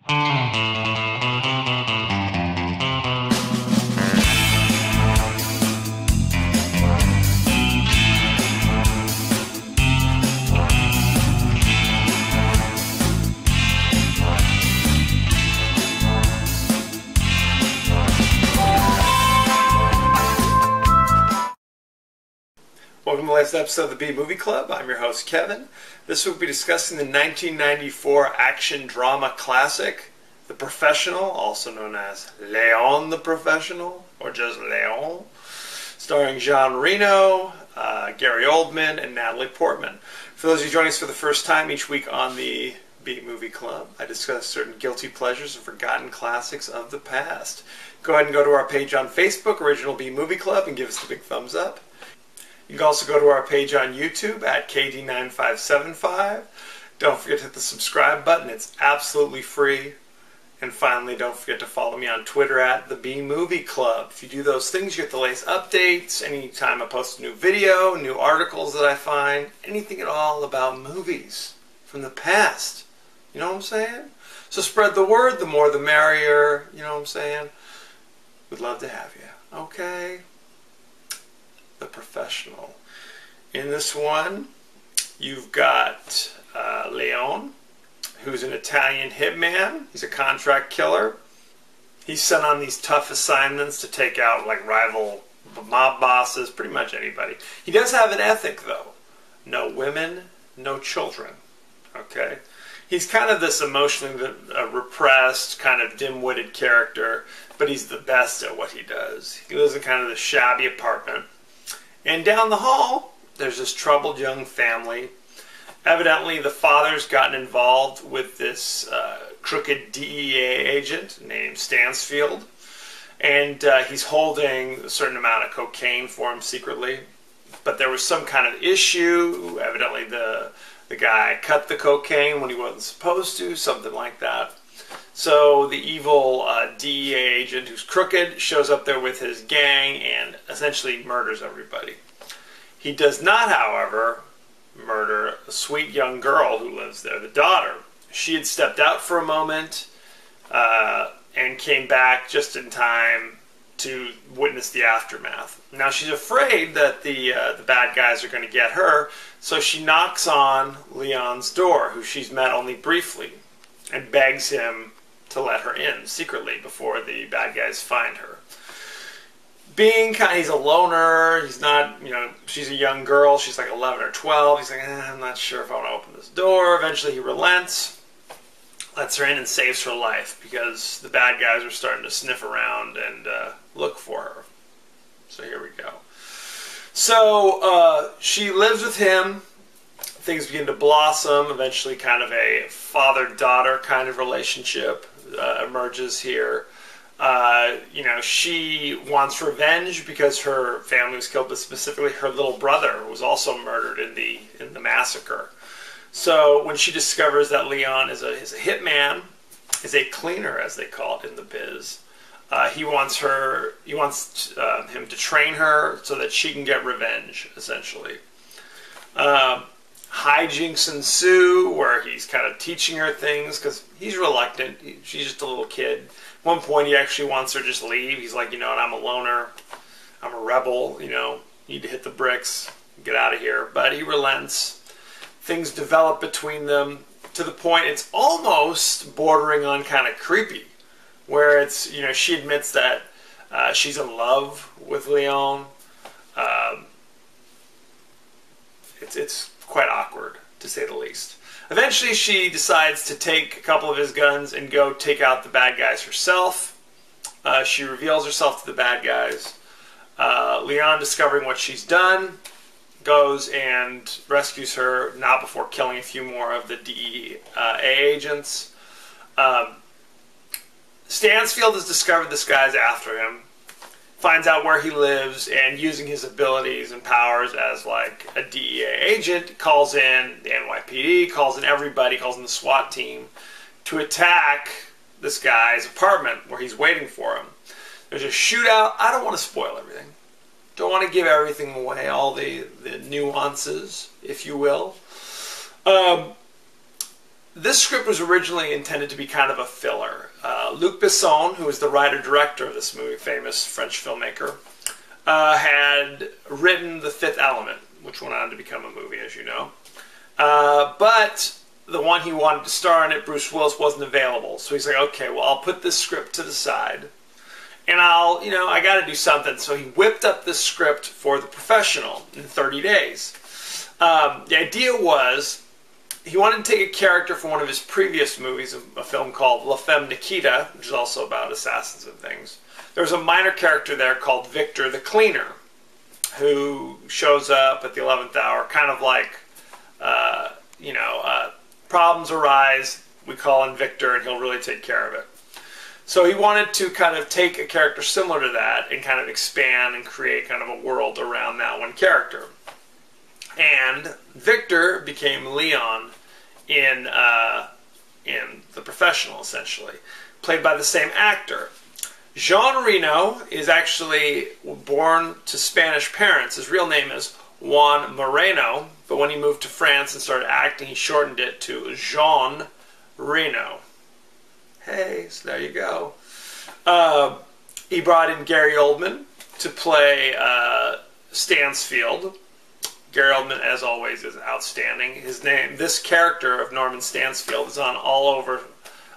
Welcome to the latest episode of the B Movie Club. I'm your host, Kevin. This week we'll be discussing the 1994 action drama classic, The Professional, also known as Leon the Professional, or just Leon, starring Jean Reno, Gary Oldman, and Natalie Portman. For those of you joining us for the first time, each week on the B Movie Club, I discuss certain guilty pleasures and forgotten classics of the past. Go ahead and go to our page on Facebook, Original B Movie Club, and give us the big thumbs up. You can also go to our page on YouTube at KD9575. Don't forget to hit the subscribe button. It's absolutely free. And finally, don't forget to follow me on Twitter at the B Movie Club. If you do those things, you get the latest updates. Anytime I post a new video, new articles that I find, anything at all about movies from the past. You know what I'm saying? So spread the word. The more the merrier. You know what I'm saying? We'd love to have you. Okay? The Professional. In this one, you've got Leon, who's an Italian hitman. He's a contract killer. He's sent on these tough assignments to take out like rival mob bosses, pretty much anybody. He does have an ethic though. No women, no children. Okay? He's kind of this emotionally repressed, kind of dim-witted character, but he's the best at what he does. He lives in kind of this shabby apartment. And down the hall, there's this troubled young family. Evidently, the father's gotten involved with this crooked DEA agent named Stansfield. And he's holding a certain amount of cocaine for him secretly. But there was some kind of issue. Evidently, the guy cut the cocaine when he wasn't supposed to, something like that. So the evil DEA agent, who's crooked, shows up there with his gang and essentially murders everybody. He does not, however, murder a sweet young girl who lives there, the daughter. She had stepped out for a moment and came back just in time to witness the aftermath. Now she's afraid that the bad guys are going to get her, so she knocks on Leon's door, who she's met only briefly, and begs him to let her in secretly before the bad guys find her. He's a loner, he's not, she's a young girl, she's like 11 or 12, he's like, I'm not sure if I want to open this door. Eventually he relents, lets her in and saves her life because the bad guys are starting to sniff around and look for her. So here we go. So she lives with him. Things begin to blossom. Eventually kind of a father-daughter kind of relationship emerges here. She wants revenge because her family was killed, but specifically her little brother was also murdered in the massacre. So when she discovers that Leon is a hitman, is a cleaner as they call it in the biz, he wants him to train her so that she can get revenge, essentially. Hijinks ensue where he's kind of teaching her things because he's reluctant. She's just a little kid. At one point he actually wants her to just leave. He's like, I'm a loner. I'm a rebel. Need to hit the bricks. Get out of here. But he relents. Things develop between them to the point it's almost bordering on kind of creepy. Where it's, she admits that she's in love with Leon. It's quite awkward, to say the least. Eventually, she decides to take a couple of his guns and go take out the bad guys herself. She reveals herself to the bad guys. Leon, discovering what she's done, goes and rescues her, not before killing a few more of the DEA agents. Stansfield has discovered this guy's after him, finds out where he lives, and using his abilities and powers as like a DEA agent, calls in the NYPD, calls in everybody, calls in the SWAT team to attack this guy's apartment where he's waiting for him. There's a shootout. I don't want to spoil everything. Don't want to give everything away, all the nuances, if you will. this script was originally intended to be kind of a filler. Luc Besson, who was the writer-director of this movie, famous French filmmaker, had written The Fifth Element, which went on to become a movie, as you know. But the one he wanted to star in it, Bruce Willis, wasn't available. So he's like, okay, well, I'll put this script to the side, and I got to do something. So he whipped up this script for The Professional in 30 days. The idea was, he wanted to take a character from one of his previous movies, a film called La Femme Nikita, which is also about assassins and things. There was a minor character there called Victor the Cleaner, who shows up at the 11th hour, kind of like, problems arise, we call in Victor, and he'll really take care of it. So he wanted to kind of take a character similar to that and kind of expand and create kind of a world around that one character. And Victor became Leon in The Professional, essentially, played by the same actor. Jean Reno is actually born to Spanish parents. His real name is Juan Moreno, but when he moved to France and started acting, he shortened it to Jean Reno. Hey, so there you go. He brought in Gary Oldman to play Stansfield. Gary Oldman, as always, is outstanding. This character of Norman Stansfield is on all over,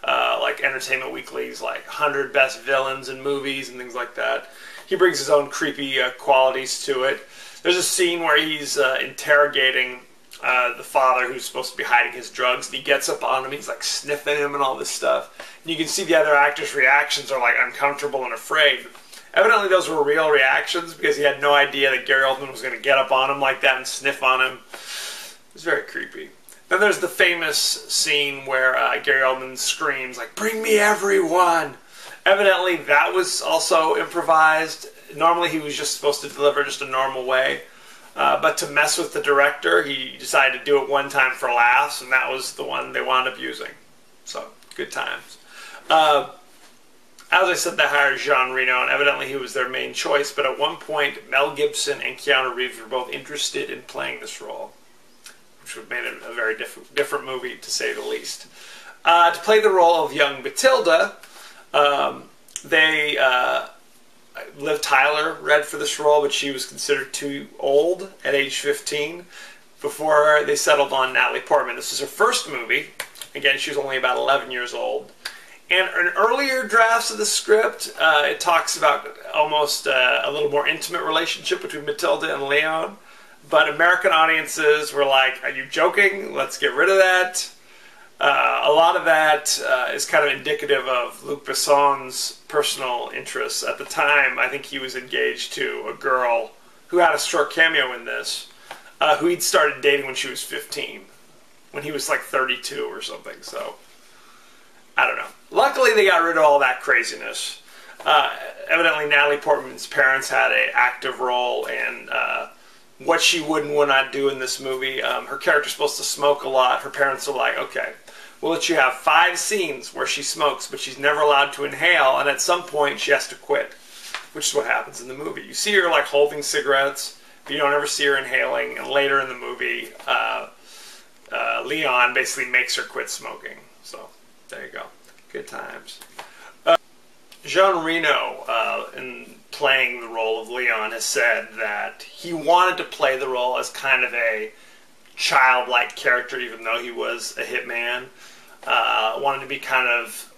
like Entertainment Weekly's, like 100 best villains in movies and things like that. He brings his own creepy qualities to it. There's a scene where he's interrogating the father who's supposed to be hiding his drugs, and he gets up on him, he's like sniffing him and all this stuff. And you can see the other actors' reactions are like uncomfortable and afraid. Evidently those were real reactions because he had no idea that Gary Oldman was going to get up on him like that and sniff on him. It was very creepy. Then there's the famous scene where Gary Oldman screams, like, "Bring me everyone!" Evidently that was also improvised. Normally he was just supposed to deliver just a normal way. But to mess with the director, he decided to do it one time for laughs, and that was the one they wound up using. So, good times. As I said, they hired Jean Reno, and evidently he was their main choice, but at one point, Mel Gibson and Keanu Reeves were both interested in playing this role, which would have made it a very different movie, to say the least. To play the role of young Matilda, Liv Tyler read for this role, but she was considered too old at age 15 before they settled on Natalie Portman. This was her first movie. Again, she was only about 11 years old. And in earlier drafts of the script, it talks about almost a little more intimate relationship between Matilda and Leon. But American audiences were like, "Are you joking? Let's get rid of that." A lot of that is kind of indicative of Luc Besson's personal interests. At the time, I think he was engaged to a girl who had a short cameo in this, who he'd started dating when she was 15, when he was like 32 or something, so I don't know. Luckily, they got rid of all that craziness. Evidently, Natalie Portman's parents had an active role in what she would and would not do in this movie. Her character's supposed to smoke a lot. Her parents are like, okay, we'll let you have 5 scenes where she smokes, but she's never allowed to inhale, and at some point she has to quit, which is what happens in the movie. You see her like holding cigarettes, but you don't ever see her inhaling, and later in the movie, Leon basically makes her quit smoking. So, there you go. Good times. Jean Reno, in playing the role of Leon, has said that he wanted to play the role as kind of a childlike character, even though he was a hitman. Wanted to be kind of,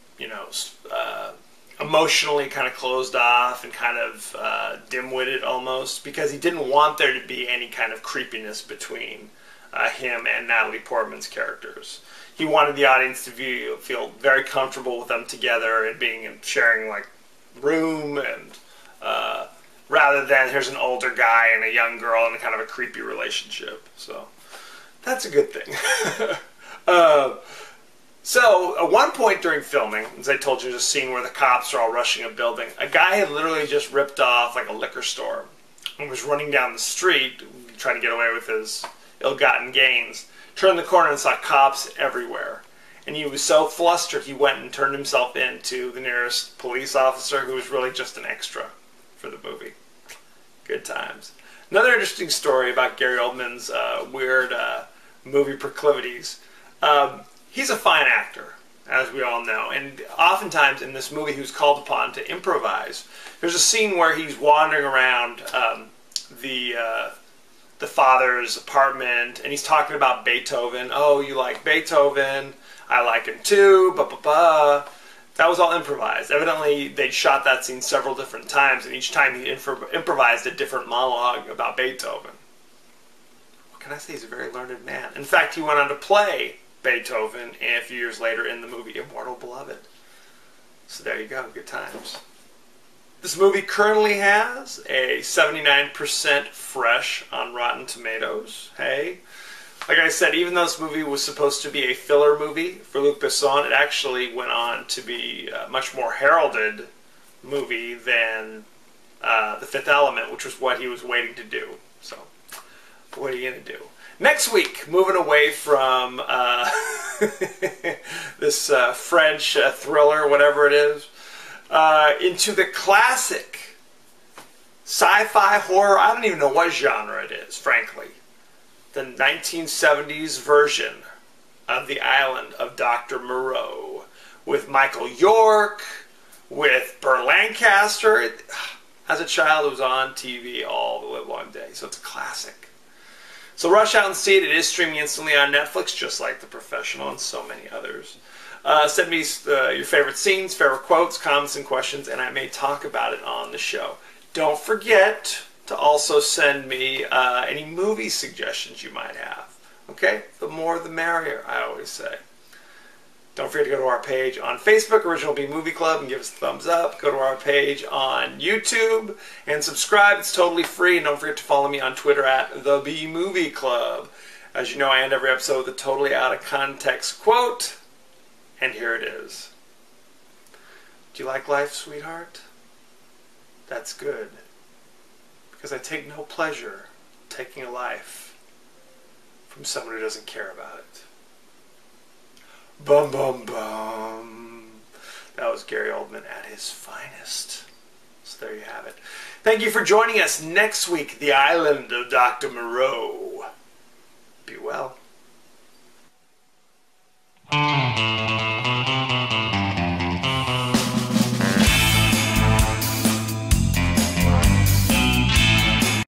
emotionally kind of closed off and kind of dim-witted almost, because he didn't want there to be any kind of creepiness between him and Natalie Portman's characters. He wanted the audience to feel very comfortable with them together and sharing like room, and rather than here's an older guy and a young girl and kind of a creepy relationship. So that's a good thing. So at one point during filming, as I told you, there's a scene where the cops are all rushing a building. A guy had literally just ripped off like a liquor store and was running down the street trying to get away with his ill-gotten gains. Turned the corner and saw cops everywhere. And he was so flustered he went and turned himself in to the nearest police officer, who was really just an extra for the movie. Good times. Another interesting story about Gary Oldman's weird movie proclivities. he's a fine actor, as we all know. And oftentimes in this movie, he was called upon to improvise. There's a scene where he's wandering around the father's apartment, and he's talking about Beethoven. Oh, you like Beethoven? I like him too. Ba ba ba. That was all improvised. Evidently, they shot that scene several different times, and each time he improvised a different monologue about Beethoven. What can I say? He's a very learned man. In fact, he went on to play Beethoven a few years later in the movie Immortal Beloved. So there you go. Good times. This movie currently has a 79% fresh on Rotten Tomatoes. Hey. Like I said, even though this movie was supposed to be a filler movie for Luc Besson, it actually went on to be a much more heralded movie than The Fifth Element, which was what he was waiting to do. So, what are you going to do? Next week, moving away from this French thriller, whatever it is, into the classic sci-fi horror. I don't even know what genre it is, frankly. The 1970s version of The Island of Dr. Moreau, with Michael York, with Burt Lancaster. As a child, it was on TV all the live long day, so it's a classic. So rush out and see it. It is streaming instantly on Netflix, just like The Professional and so many others. Send me your favorite scenes, favorite quotes, comments, and questions, and I may talk about it on the show. Don't forget to also send me any movie suggestions you might have. Okay? The more the merrier, I always say. Don't forget to go to our page on Facebook, Original B Movie Club, and give us a thumbs up. Go to our page on YouTube and subscribe. It's totally free. And don't forget to follow me on Twitter at The B Movie Club. As you know, I end every episode with a totally out of context quote. And here it is. Do you like life, sweetheart? That's good. Because I take no pleasure taking a life from someone who doesn't care about it. Bum, bum, bum. That was Gary Oldman at his finest. So there you have it. Thank you for joining us next week, The Island of Dr. Moreau. Be well.